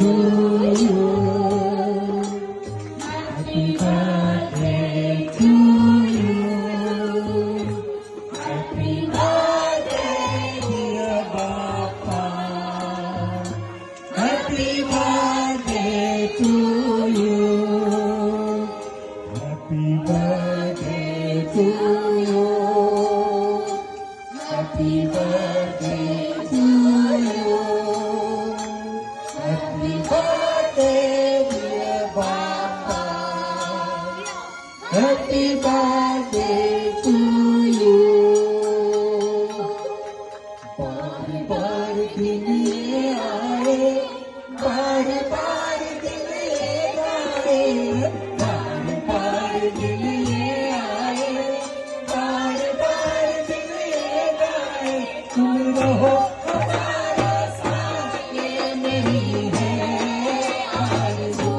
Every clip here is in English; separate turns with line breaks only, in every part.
to you. Happy birthday to you. Happy birthday, dear Papa. Happy birthday to you. Happy birthday to you. Happy birthday to you. Happy birthday, dear Papa. Happy birthday to you. बार बार दिन ये आए, बार बार दिन ये आए, बार बार दिन ये आए, बार बार दिन ये आए। तुम रहो हमारे साथ, ये मेरी है आरज़ू।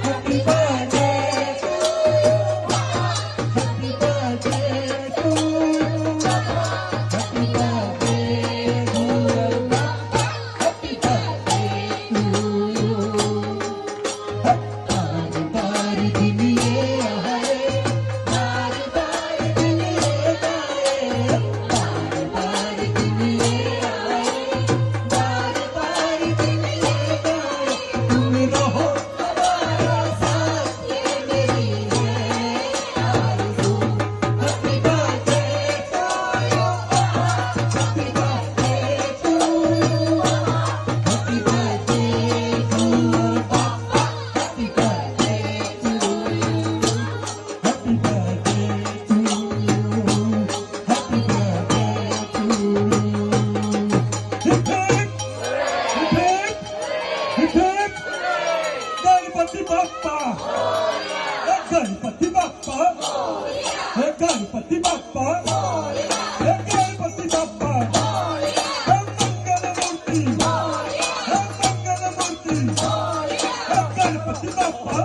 Happy birthday to you, happy birthday to you, happy birthday dear Papa, happy birthday to you. बार बार दिन ये आए, बार बार दिन ये आए, बार बार दिन ये आए, बार बार दिन ये आए। तुम रहो हमारे साथ, ये मेरी है आरज़ू। Happy birthday to you, happy birthday to you, happy birthday dear Papa, happy birthday to you, happy birthday to you, happy birthday to you. Hip hip, hip hip, hip hip. Ganpati Bappa, Ganpati Bappa, Ganpati Bappa, Ganpati Bappa. Mangalamurti, Mangalamurti, Ganpati Bappa.